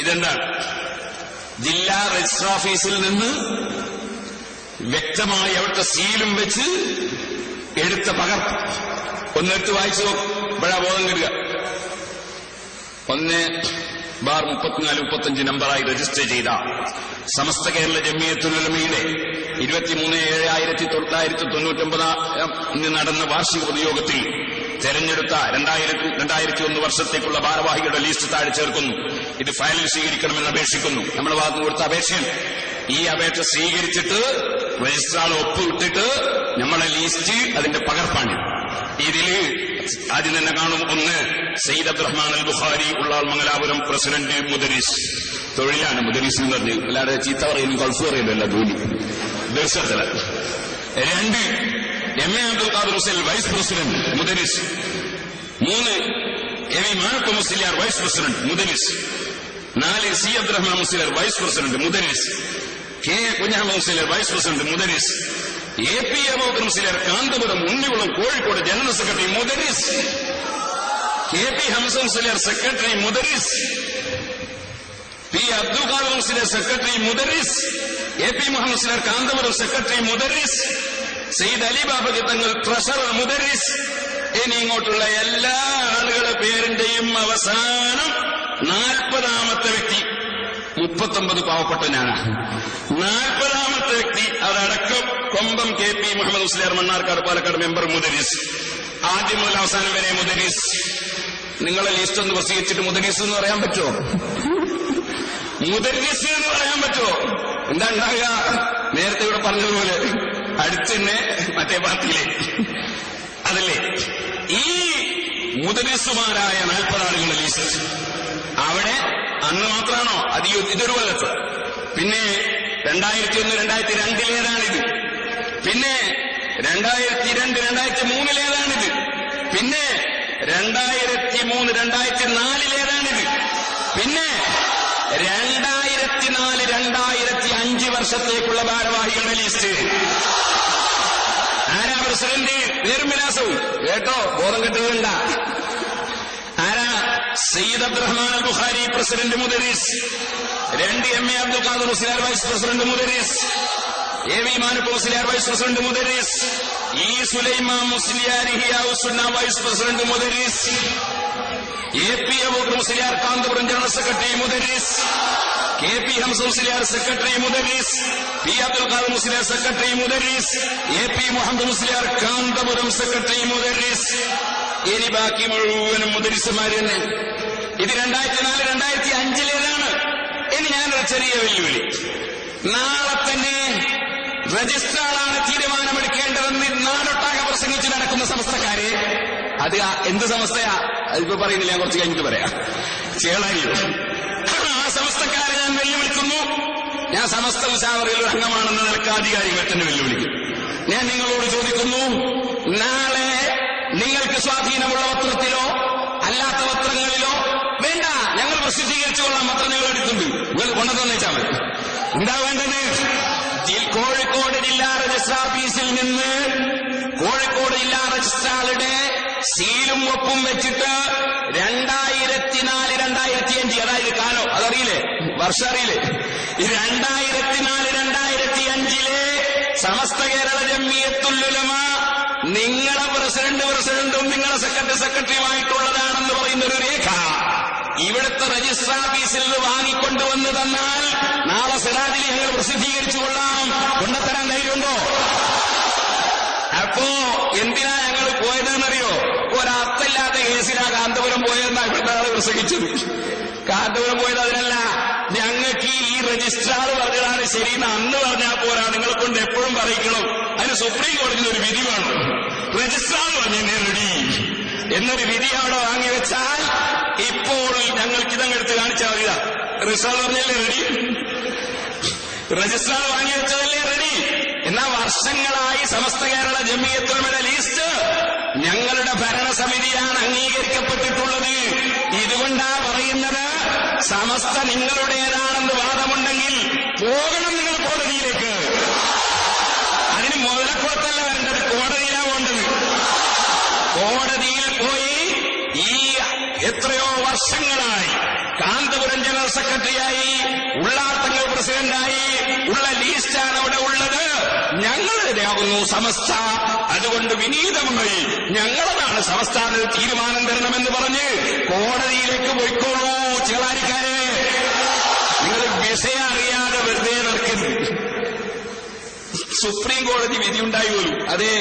ഇതെന്താണ്? ജില്ലാ രജിസ്റ്റർ ഓഫീസിൽ നിന്ന് വ്യക്തമായി അവിടുത്തെ സീലും വെച്ച് എടുത്ത പകർപ്പ് ഒന്നെടുത്ത് വായിച്ചു നോക്കുമ്പോഴാ ബോധം കിട്ടുക. 1/34-35 നമ്പറായി രജിസ്റ്റർ ചെയ്ത സമസ്ത കേരള ജംഇയ്യത്തുൽ ഉലമയുടെ 23/7/1999 നടന്ന വാർഷിക പൊതുയോഗത്തിൽ തെരഞ്ഞെടുത്ത 2001 വർഷത്തേക്കുള്ള ഭാരവാഹികളുടെ ലിസ്റ്റ് താഴെ ചേർക്കുന്നു. ഇത് ഫയലിൽ സ്വീകരിക്കണമെന്ന് അപേക്ഷിക്കുന്നു. നമ്മുടെ ഭാഗത്ത് കൊടുത്ത അപേക്ഷയാണ്. ഈ അപേക്ഷ സ്വീകരിച്ചിട്ട് രജിസ്ട്രാർ ഒപ്പിട്ടിട്ട് നമ്മളെ ലിസ്റ്റ് അതിന്റെ പകർപ്പാണ്. ഇതില് ആദ്യം തന്നെ കാണും. 1 സയ്യിദ് അബ്ദുറഹ്മാൻ അൽ ബുഖാരി ഉള്ളാൾ മംഗലാപുരം പ്രസിഡന്റ് മുദരിസ്. തൊഴിലാണ് മുദരിസ് എന്ന് പറഞ്ഞു, അല്ലാതെ ചീത്ത പറയുന്നു ഗൾഫ് പറയുന്നല്ല ജോലി ദിവസത്തില. 2 M A. Abdul Khader Hussain vice president മുദരിസ്. 3 A V. Manappa Musliyar vice president മുദരിസ്. 4 C Abdurahman Musliyar vice president മുദരിസ്. K Kunhahammad Musliyar vice president മുദരിസ്. A P. Aboobacker Musliyar Kanthapuram Unnikulam Kozhikode general secretary മുദരിസ്. കെ.പി. ഹംസ മുസ്ലിയാർ സെക്രട്ടറി മുദരിസ്. പി. അബ്ദുൽ ഖാദർ മുസ്ലിയാർ സെക്രട്ടറി മുദരിസ്. എ.പി. മുഹമ്മദ് മുസ്ലിയാർ കാന്തപുരം സെക്രട്ടറി മുദരിസ്. സയ്യിദ് അലി ബാബക്ക് തങ്ങൾ ട്രഷറർ മുദരിസ്. ഇനി ഇങ്ങോട്ടുള്ള എല്ലാ ആളുകളുടെ പേരിന്റെയും അവസാനം 40ാമത്തെ വ്യക്തി, 39 പാവപ്പെട്ട ഞാനാണ്. 40ാമത്തെ വ്യക്തി അതടക്കം കൊമ്പം കെ.പി. മുഹമ്മദ് മുസ്ലിയാർ മണ്ണാർക്കാട് പാലക്കാട് മെമ്പർ മുദരിസ്. ആദ്യം മുതൽ അവസാനം വരെ മുദരിസ്. നിങ്ങളെ ലിസ്റ്റ് ഒന്ന് പ്രസിദ്ധീകരിച്ചിട്ട് മുദരിസ് എന്ന് പറയാൻ പറ്റുമോ? മുദരിസ് എന്ന് പറയാൻ പറ്റുമോ? എന്താ ഉണ്ടാകുക? നേരത്തെ ഇവിടെ പറഞ്ഞതുപോലെ അടുത്ത് തന്നെ മറ്റേ പാർട്ടിയിലേക്ക് അതല്ലേ. ഈ മുദരിസുമാരായ 40 ആളുകളുടെ ലിസ്റ്റ് അവിടെ അന്ന് മാത്രമാണോ? അത് ഇതൊരു കൊല്ലത്ത്. പിന്നെ 2001-2002 പിന്നെ 2002-2003 പിന്നെ 2003-2004 പിന്നെ 2004-2005 വർഷത്തേക്കുള്ള ഭാരവാഹികളുടെ ലിസ്റ്റ്. ആരാ പ്രസിഡന്റ്? പേരും വിലാസവും കേട്ടോ, ബോധം കെട്ടുകണ്ട. ആരാ? സയ്യിദ് അബ്ദുറഹ്മാൻ അൽ ബുഖാരി പ്രസിഡന്റ് മുദരിസ്. 2 M A. Abdul Khader Musliyar vice president മുദരിസ്. A V. Manappa Musliyar vice president മുദരിസ്. E. Sulaiman Musliyar Ihyaussunna vice president മുദരിസ്. A P. Aboobacker Musliyar Kanthapuram general secretary മുദരിസ്. കെ.പി. ഹംസ മുസ്ലിയാർ സെക്രട്ടറി മുദരിസ്. പി. അബ്ദുൽ ഖാദർ മുസ്ലിയാർ സെക്രട്ടറി മുദരിസ്. എ.പി. മുഹമ്മദ് മുസ്ലിയാർ കാന്തപുരം സെക്രട്ടറി മുദരിസ്. ഇനി ബാക്കി മുഴുവനും മുദരിസുമാര് തന്നെ. ഇത് 2004-2005 ഇനി ഞാനൊരു ചെറിയ വെല്ലുവിളി. നാളെ തന്നെ രജിസ്ട്രാറാണ് തീരുമാനമെടുക്കേണ്ടതെന്ന് നാടൊട്ടാകെ പ്രസംഗിച്ച് നടക്കുന്ന സമസ്തക്കാരെ, അത് എന്ത് സമസ്തയാ അതിപ്പോ പറയുന്നില്ല, ഞാൻ കുറച്ച് കഴിഞ്ഞിട്ട് പറയാം. ചേളാരിയോ? ആ സമസ്തക്കാരെ ഞാൻ വെല്ലുവിളിക്കുന്നു. ഞാൻ സമസ്ത മുശാവറയിൽ ഒരു അംഗമാണെന്ന നിലക്ക് ആധികാരികളെ തന്നെ വെല്ലുവിളിക്കും. ഞാൻ നിങ്ങളോട് ചോദിക്കുന്നു, നാളെ നിങ്ങൾക്ക് സ്വാധീനമുള്ള പത്രത്തിലോ അല്ലാത്ത പത്രങ്ങളിലോ വേണ്ട, ഞങ്ങൾ പ്രസിദ്ധീകരിച്ചു കൊള്ളാം, പത്രം നിങ്ങൾ എടുത്തുണ്ട്, നിങ്ങൾ കൊണ്ടുതന്നു വെച്ചാൽ മതി. എന്താ വേണ്ടത്? കോഴിക്കോട് ജില്ലാ രജിസ്ട്രാർ ഓഫീസിൽ നിന്ന് കോഴിക്കോട് ജില്ലാ രജിസ്ട്രാറുടെ സീലും ഒപ്പും വെച്ചിട്ട് 2004-2005, അതായത് കാലം അതറിയില്ലേ, വർഷം അറിയില്ലേ, 2004-2005 സമസ്ത കേരള ജംഇയ്യത്തുൽ ഉലമ നിങ്ങളെ പ്രസിഡന്റും നിങ്ങളെ സെക്രട്ടറിയുമായിട്ടുള്ളതാണെന്ന് പറയുന്ന ഒരു രേഖ ഇവിടുത്തെ രജിസ്ട്രാർ ഓഫീസിൽ നിന്ന് വാങ്ങിക്കൊണ്ടുവന്ന് തന്നാൽ നാളെ സിറാജിൽ ഞങ്ങൾ പ്രസിദ്ധീകരിച്ചു കൊള്ളാം. കൊണ്ടുതരാൻ ധൈര്യമുണ്ടോ? അപ്പോ എന്തിനാ ഞങ്ങൾ പോയതെന്നറിയോ? ഒരർത്ഥമില്ലാത്ത കേസിലാ കാന്തപുരം പോയതെന്നാ ഇവിടുത്തെ ആള് പ്രസംഗിച്ചത്. കാന്തപുരം പോയത് അതിനല്ല, ഞങ്ങൾക്ക് ഈ രജിസ്ട്രാർ പറഞ്ഞതാണ് ശരിയെന്ന് അന്ന് പറഞ്ഞാൽ പോരാ, നിങ്ങളെ കൊണ്ട് എപ്പോഴും പറയിക്കണം. അതിന് സുപ്രീം കോടതിയിൽ ഒരു വിധി വേണം. രജിസ്ട്രാർ പറഞ്ഞേ റെഡി എന്നൊരു വിധി അവിടെ വാങ്ങിവെച്ചാൽ ഇപ്പോൾ ഞങ്ങൾക്ക് ഇതങ്ങെടുത്ത് കാണിച്ചാൽ മതിയാ. രജിസ്ട്രാർ പറഞ്ഞല്ലേ റെഡി, രജിസ്ട്രാർ വാങ്ങിവെച്ചതല്ലേ റെഡി. എന്നാ വർഷങ്ങളായി സമസ്ത കേരള ജംഇയ്യത്തുൽ ഉലമയുടെ ലിസ്റ്റ് ഞങ്ങളുടെ ഭരണസമിതിയാണ് അംഗീകരിക്കപ്പെട്ടിട്ടുള്ളത്. ഇതുകൊണ്ടാ പറയുന്നത്, സമസ്ത നിങ്ങളുടേതാണെന്ന് വാദമുണ്ടെങ്കിൽ പോകണം നിങ്ങൾ കോടതിയിലേക്ക്. അതിന് മുതലക്കുളത്തല്ല വരേണ്ടത്, കോടതിയിലാണ് പോകേണ്ടത്. കോടതിയിൽ പോയി ഈ എത്രയോ വർഷങ്ങളായി കാന്തപുര രാമചന്ദ്രൻ ജനറൽ സെക്രട്ടറിയായി, ഉള്ളാർത്തങ്ങൾ പ്രസിഡന്റായി ഉള്ള ലീസ്റ്റാണ് അവിടെ ഉള്ളത്. ഞങ്ങളുടേതാകുന്നു സമസ്ത. അതുകൊണ്ട് വിനീതമായി ഞങ്ങളതാണ് സമസ്ത തീരുമാനം തരണമെന്ന് പറഞ്ഞ് കോടതിയിലേക്ക് പോയിക്കോളൂ. ചേളാരിക്കാരെ, നിങ്ങൾ വിഷയം അറിയാതെ വെറുതെ നടക്കുന്നു. സുപ്രീം കോടതി വിധിയുണ്ടായി പോലും. അതെ,